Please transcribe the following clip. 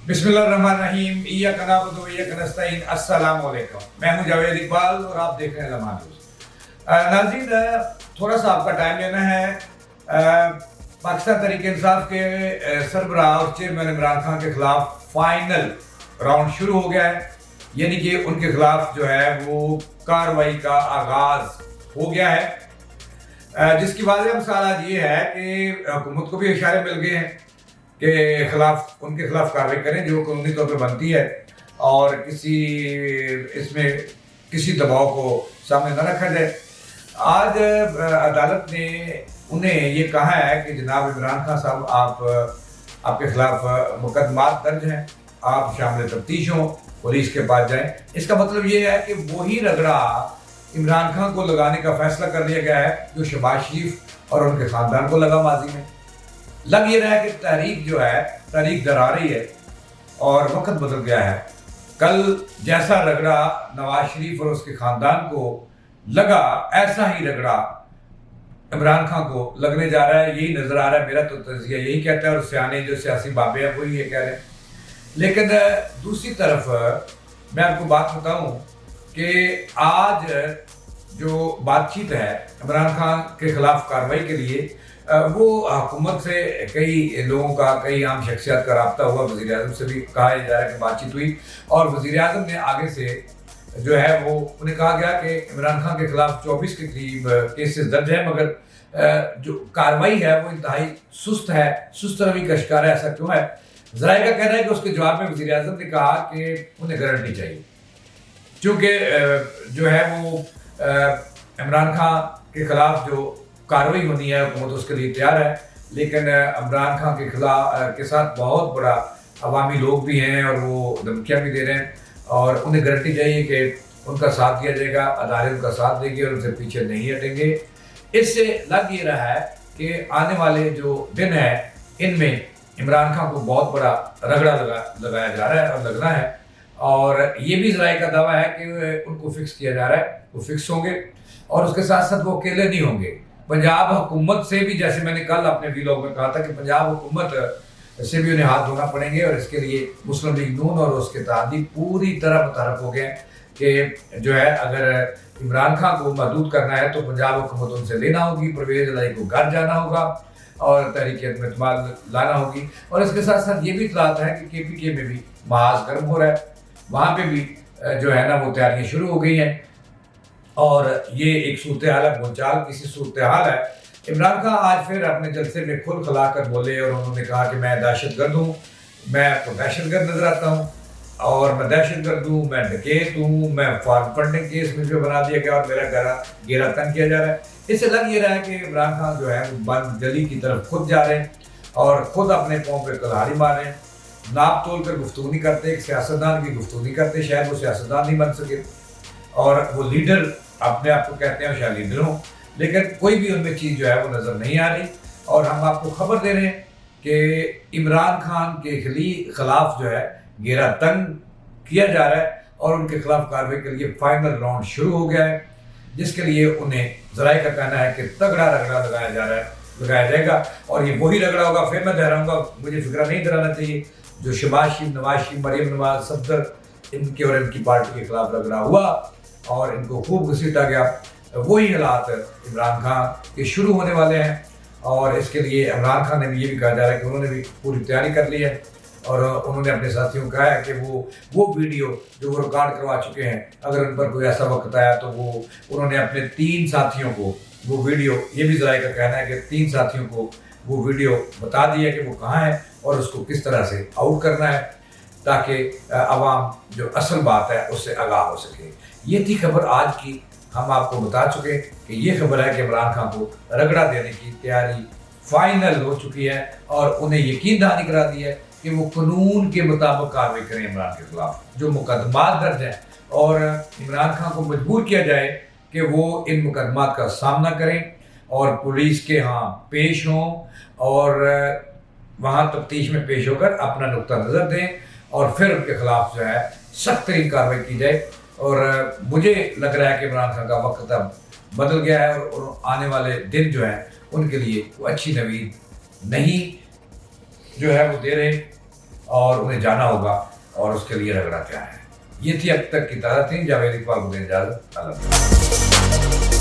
बिस्मिल्लाहिर्रहमानिर्रहीम इय्याका नअबुदु व इय्याका नस्तईन। अस्सलाम वालेकुम। मैं हूं जावेद इकबाल और आप देख रहे हैं लम्हा न्यूज़। नाज़रीन, थोड़ा सा आपका टाइम लेना है। पाकिस्तान तहरीक इंसाफ के सरबराह और चेयरमैन इमरान खान के खिलाफ फाइनल राउंड शुरू हो गया है, यानी कि उनके खिलाफ जो है वो कार्रवाई का आगाज हो गया है, जिसकी वाज़ेह मिसाल आज ये है कि हुकूमत को भी इशारे मिल गए हैं के खिलाफ उनके खिलाफ कार्रवाई करें जो कानूनी तौर पर बनती है, और इसमें किसी दबाव को सामने न रखा जाए। आज अदालत ने उन्हें ये कहा है कि जनाब इमरान खान साहब, आपके खिलाफ मुकदमात दर्ज हैं, आप शामिल तफ्तीश हों, पुलिस के पास जाएं। इसका मतलब ये है कि वही रगड़ा इमरान खान को लगाने का फैसला कर लिया गया है जो शहबाज शरीफ और उनके ख़ानदान को लगा माजी में। लग ये रहा है कि तारीख जो है तारीख दरा रही है और वक्त बदल गया है। कल जैसा रगड़ा नवाज शरीफ और उसके ख़ानदान को लगा, ऐसा ही रगड़ा इमरान खान को लगने जा रहा है। यही नज़र आ रहा है, मेरा तो तज़किया यही कहता है, और सियाने जो सियासी बाबे हैं वही ये कह रहे हैं। लेकिन दूसरी तरफ मैं आपको बात बताऊं कि आज जो बातचीत है इमरान खान के खिलाफ कार्रवाई के लिए, वो हुकूमत से कई लोगों का, कई आम शख्सियत का रब्ता हुआ। वज़ीर आज़म से भी कहा जा रहा है कि बातचीत हुई, और वज़ीर आज़म ने आगे से जो है वो उन्हें कहा गया कि इमरान खान के खिलाफ 24 के करीब केसेस दर्ज है, मगर जो कार्रवाई है वो इंतहाई सुस्त है, सुस्त रवि का शिकार है। ऐसा क्यों है? ज़राए का कहना है कि उसके जवाब में वज़ीर आज़म ने कहा कि उन्हें गारंटी चाहिए, क्योंकि जो है वो इमरान खान के खिलाफ जो कार्रवाई होनी है हुकूमत उसके लिए तैयार है, लेकिन इमरान खान के खिलाफ के साथ बहुत बड़ा अवामी लोग भी हैं और वो धमकियाँ भी दे रहे हैं, और उन्हें गारंटी चाहिए कि उनका साथ दिया जाएगा, अदालत उनका साथ देगी और उनसे पीछे नहीं हटेंगे। इससे लग ये रहा है कि आने वाले जो दिन है इनमें इमरान खान को बहुत बड़ा रगड़ा लगाया जा रहा है और लगना है, और ये भी ज़राए का दावा है कि उनको फिक्स किया जा रहा है, वो फिक्स होंगे, और उसके साथ साथ वो अकेले नहीं होंगे। पंजाब हुकूमत से भी, जैसे मैंने कल अपने वीलॉग में कहा था कि पंजाब हुकूमत से भी उन्हें हाथ धोना पड़ेंगे, और इसके लिए मुस्लिम लीग नून और उसके तादी पूरी तरह मुतहरक हो गए कि जो है अगर इमरान खान को महदूद करना है तो पंजाब हुकूमत उनसे लेना होगी, परवेज़ इलाही को घर जाना होगा और तहरीक एतमाद लाना होगी। और इसके साथ साथ ये भी इतलात है कि KPK में भी महाज गर्म हो रहा है, वहाँ पर भी जो है ना वो तैयारियाँ शुरू हो गई हैं, और ये एक सूरत हाल है, भूचाल किसी सूरत हाल है। इमरान खान आज फिर अपने जलसे में खुल खला कर बोले और उन्होंने कहा कि मैं दहशतगर्द हूँ, मैं तो दहशतगर्द नजर आता हूँ, और मैं दहशतगर्द हूँ, मैं डकैत हूँ, मैं फार्म फंडिंग केस मुझे बना दिया गया और मेरा घेरा तंग किया जा रहा है। इससे लग ये रहा है कि इमरान खान जो है वो बंद गली की तरफ खुद जा रहे हैं और खुद अपने पाँव पे कुल्हाड़ी मार रहे हैं, नाप तोल कर गुफ्तगू नहीं करते, एक सियासतदान की गुफ्तगू नहीं करते, शायद वो सियासतदान नहीं बन सके, और वो लीडर अपने आप को कहते हैं शायद लीडर हों, लेकिन कोई भी उनमें चीज़ जो है वो नज़र नहीं आ रही। और हम आपको खबर दे रहे हैं कि इमरान खान के खिलाफ जो है घेरा तंग किया जा रहा है, और उनके खिलाफ कार्रवाई के लिए फाइनल राउंड शुरू हो गया है, जिसके लिए उन्हें ज़राए का कहना है कि तगड़ा रगड़ा लगाया जाएगा, और ये वही रगड़ा होगा। फिर मैं दोहराऊंगा, मुझे फिक्र नहीं दिलाना चाहिए, जो शहबाज शरीफ, नवाज शरीफ, मरीम नवाज, सफदर, इनके और इनकी पार्टी के खिलाफ रगड़ा हुआ और इनको खूब घसीटा गया, वही हालात इमरान खान के शुरू होने वाले हैं। और इसके लिए इमरान खान ने भी ये भी कहा जा रहा है कि उन्होंने भी पूरी तैयारी कर ली है, और उन्होंने अपने साथियों को कहा है कि वो वीडियो जो वो रिकॉर्ड करवा चुके हैं, अगर उन पर कोई ऐसा वक्त आया तो वो उन्होंने अपने 3 साथियों को वो वीडियो, ये भी ज़राए का कहना है कि 3 साथियों को वो वीडियो बता दिया कि वो कहाँ है और उसको किस तरह से आउट करना है, ताकि आवाम जो असल बात है उससे आगाह हो सके। ये थी खबर आज की, हम आपको बता चुके कि ये खबर है कि इमरान खान को रगड़ा देने की तैयारी फाइनल हो चुकी है, और उन्हें यकीन दहानी करा दी है कि वो कानून के मुताबिक कार्रवाई करें इमरान के खिलाफ जो मुकदमात दर्ज हैं, और इमरान खान को मजबूर किया जाए कि वो इन मुकदमात का सामना करें और पुलिस के यहाँ पेश हों, और वहाँ तफ्तीश में पेश होकर अपना नुक्ता नज़र दें, और फिर उनके खिलाफ जो है सख्त तरीन कार्रवाई की जाए। और मुझे लग रहा है कि इमरान खान का वक्त अब बदल गया है, और आने वाले दिन जो हैं उनके लिए वो अच्छी नवीद नहीं जो है वो दे रहे, اور انہیں جانا ہوگا اور اس کے لیے رگڑا تیار ہے۔ یہ تھی اب تک کی تازہ تھیں۔ جاوید اقبال کو دیں اجازت۔ اللہ حافظ۔